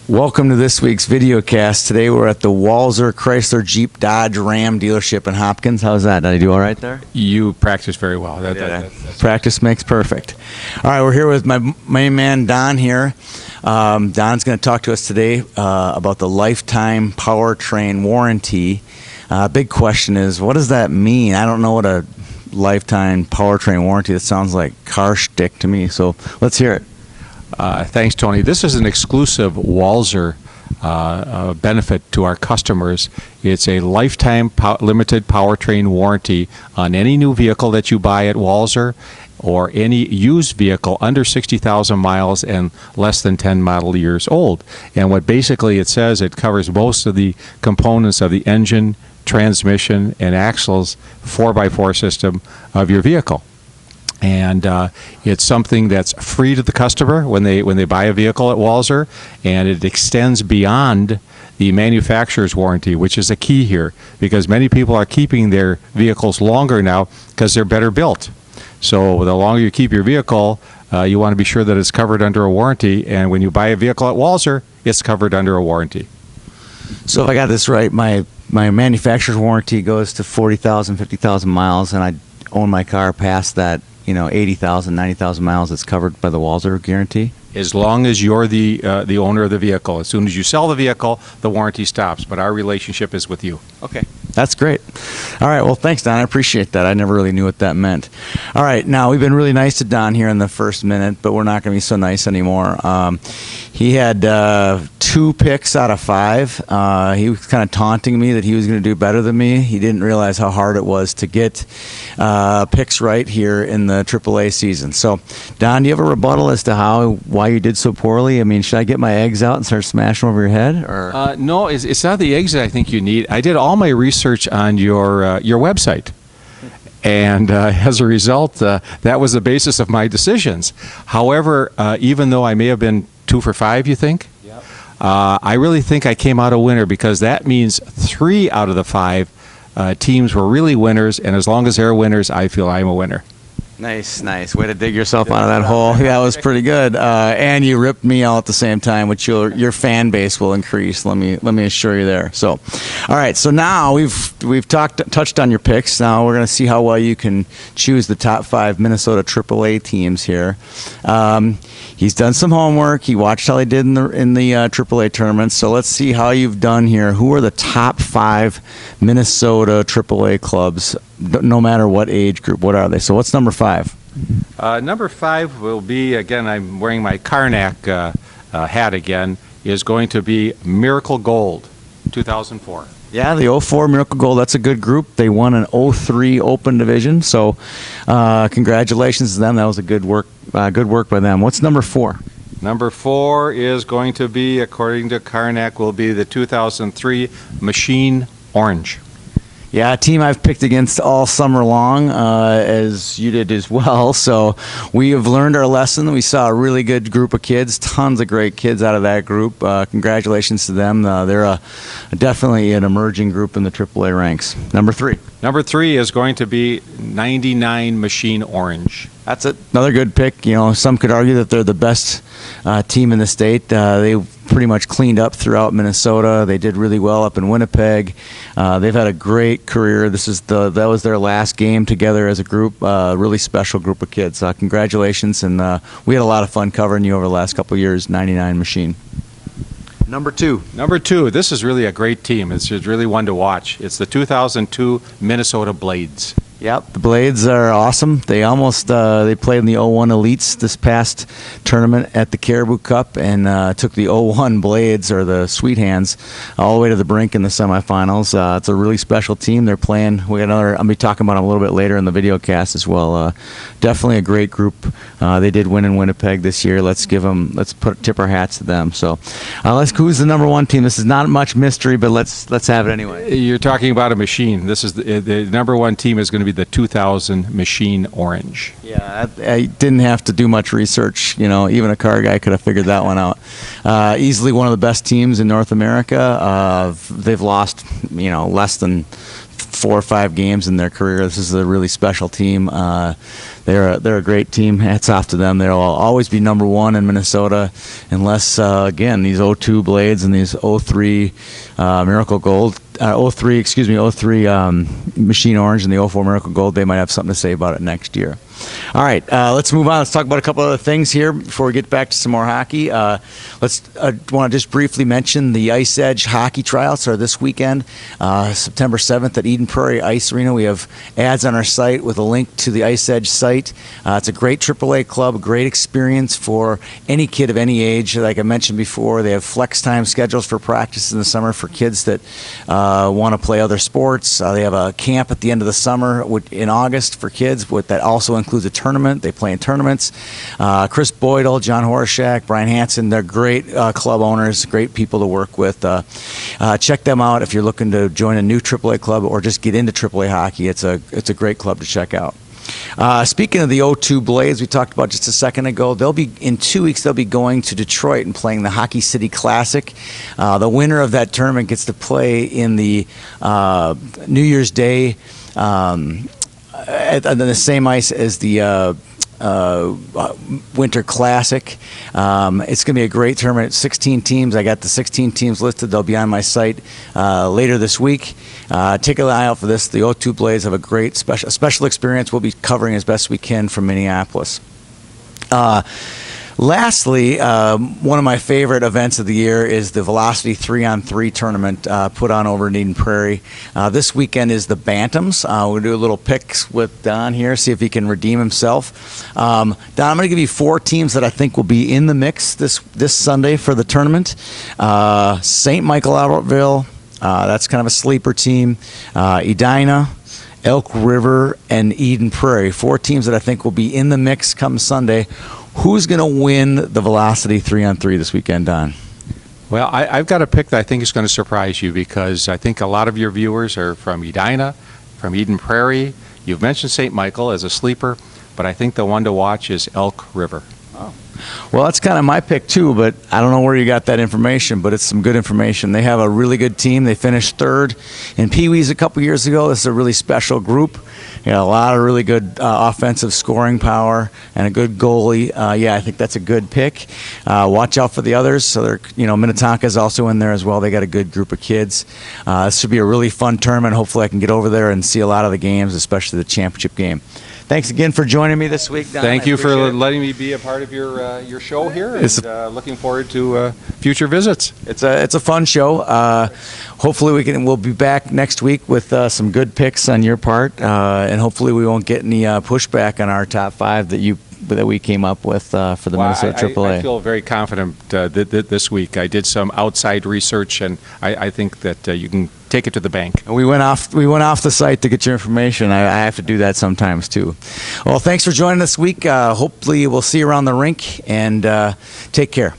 Welcome to this week's videocast. Today we're at the Walser Chrysler Jeep Dodge Ram dealership in Hopkins. How's that? Did I do all right there? You practiced very well. Practice makes perfect. All right, we're here with my main man Don here. Don's going to talk to us today about the lifetime powertrain warranty. Big question is, what does that mean? I don't know what a lifetime powertrain warranty. That sounds like car shtick to me. So let's hear it. Thanks, Tony. This is an exclusive Walser benefit to our customers. It's a lifetime limited powertrain warranty on any new vehicle that you buy at Walser or any used vehicle under 60,000 miles and less than 10 model years old. And what basically it says, it covers most of the components of the engine, transmission, and axles 4x4 system of your vehicle. And it's something that's free to the customer when they buy a vehicle at Walser, and it extends beyond the manufacturer's warranty, which is a key here, because many people are keeping their vehicles longer now because they're better built. So the longer you keep your vehicle, you want to be sure that it's covered under a warranty, and when you buy a vehicle at Walser, it's covered under a warranty. So if I got this right, my manufacturer's warranty goes to 40,000, 50,000 miles, and I own my car past that, 80,000, 90,000 miles, it's covered by the Walser guarantee? As long as you're the owner of the vehicle. As soon as you sell the vehicle, the warranty stops, but our relationship is with you. Okay, that's great. All right, well, thanks, Don. I appreciate that. I never really knew what that meant. All right, now, we've been really nice to Don here in the first minute, but we're not going to be so nice anymore. He had 2 picks out of 5. He was kind of taunting me that he was going to do better than me. He didn't realize how hard it was to get picks right here in the AAA season. So, Don, do you have a rebuttal as to why you did so poorly? I mean, should I get my eggs out and start smashing over your head? Or no, it's not the eggs that I think you need. I did all my research on your website. And as a result, that was the basis of my decisions. However, even though I may have been 2 for 5, you think? Yep. I really think I came out a winner, because that means 3 out of the 5 teams were really winners, and as long as they're winners, I feel I'm a winner. Nice. Way to dig yourself out of that hole. That was pretty good. And you ripped me out at the same time, which your fan base will increase. Let me assure you there. So, all right. So now we've touched on your picks. Now we're going to see how well you can choose the top 5 Minnesota AAA teams here. He's done some homework. He watched how they did in the AAA tournaments. So let's see how you've done here. Who are the top 5 Minnesota AAA clubs, no matter what age group? What are they? So what's number 5? Number 5 will be, again, I'm wearing my Karnak hat again, is going to be Miracle Gold, 2004. Yeah, the 04 Miracle Gold, that's a good group. They won an 03 Open Division, so congratulations to them. That was a good work by them. What's number 4? Number 4 is going to be, according to Karnak, will be the 2003 Machine Orange. Yeah, a team I've picked against all summer long, as you did as well. So we have learned our lesson. We saw a really good group of kids, tons of great kids out of that group. Congratulations to them. They're definitely an emerging group in the AAA ranks. Number 3. Number 3 is going to be 99 Machine Orange. That's another good pick. Some could argue that they're the best team in the state. They pretty much cleaned up throughout Minnesota. They did really well up in Winnipeg. They've had a great career. That was their last game together as a group. Really special group of kids. Congratulations, and we had a lot of fun covering you over the last couple of years. 99 Machine. Number 2. Number 2. This is really a great team. It's really one to watch. It's the 2002 Minnesota Blades. Yep, the Blades are awesome. They almost they played in the 01 Elites this past tournament at the Caribou Cup, and took the 01 Blades, or the Sweet Hands, all the way to the brink in the semifinals. It's a really special team. They're playing. I'll be talking about them a little bit later in the video cast as well. Definitely a great group. They did win in Winnipeg this year. Let's tip our hats to them. So, who's the number 1 team? This is not much mystery, but let's have it anyway. You're talking about a machine. This is the number 1 team is going to be the 2000 Machine Orange. Yeah, I didn't have to do much research. Even a car guy could have figured that one out. Easily one of the best teams in North America. They've lost, less than 4 or 5 games in their career. This is a really special team. They're a great team. Hats off to them. They'll always be number 1 in Minnesota, unless again these 02 Blades and these 03 Miracle Gold. 03 Machine Orange and the 04 Miracle Gold, they might have something to say about it next year. All right, let's move on. Let's talk about a couple other things here before we get back to some more hockey. I want to just briefly mention the Ice Edge hockey tryouts are this weekend, September 7th at Eden Prairie Ice Arena. We have ads on our site with a link to the Ice Edge site. It's a great AAA club, a great experience for any kid of any age. Like I mentioned before, they have flex time schedules for practice in the summer for kids that want to play other sports. They have a camp at the end of the summer in August for kids that also includes a tournament. They play in tournaments. Chris Boydell, John Horashak, Brian Hansen, they're great club owners, great people to work with. Check them out if you're looking to join a new AAA club or just get into AAA hockey. It's a great club to check out. Speaking of the 02 Blades, we talked about just a second ago, in 2 weeks they'll be going to Detroit and playing the Hockey City Classic. The winner of that tournament gets to play in the New Year's Day at the same ice as the Winter Classic. It's going to be a great tournament. 16 teams. I got the 16 teams listed. They'll be on my site later this week. Take an eye out for this. The 02 Blades have a great special experience. We'll be covering as best we can from Minneapolis. Lastly, one of my favorite events of the year is the Velocity 3-on-3 tournament put on over in Eden Prairie. This weekend is the Bantams. We'll do a little picks with Don here, see if he can redeem himself. Don, I'm going to give you 4 teams that I think will be in the mix this Sunday for the tournament. St. Michael Albertville, that's kind of a sleeper team. Edina, Elk River, and Eden Prairie. 4 teams that I think will be in the mix come Sunday. Who's going to win the Velocity 3-on-3 this weekend, Don? Well, I've got a pick that I think is going to surprise you because I think a lot of your viewers are from Edina, from Eden Prairie. You've mentioned St. Michael as a sleeper, but I think the one to watch is Elk River. Oh. Well, that's kind of my pick too, but I don't know where you got that information, but it's some good information. They have a really good team. They finished 3rd in Pee Wees a couple years ago. This is a really special group. A lot of really good offensive scoring power and a good goalie. I think that's a good pick. Watch out for the others. So Minnetonka is also in there as well. They got a good group of kids. This should be a really fun tournament. Hopefully I can get over there and see a lot of the games, especially the championship game. Thanks again for joining me this week, Don. Thank you for letting me be a part of your show here, and looking forward to future visits. It's a fun show. Hopefully we'll be back next week with some good picks on your part, and hopefully we won't get any pushback on our top 5 that we came up with for the Minnesota AAA. I feel very confident this week. I did some outside research, and I think that you can take it to the bank. We went off the site to get your information. I have to do that sometimes too. Well, thanks for joining us this week. Hopefully we'll see you around the rink, and take care.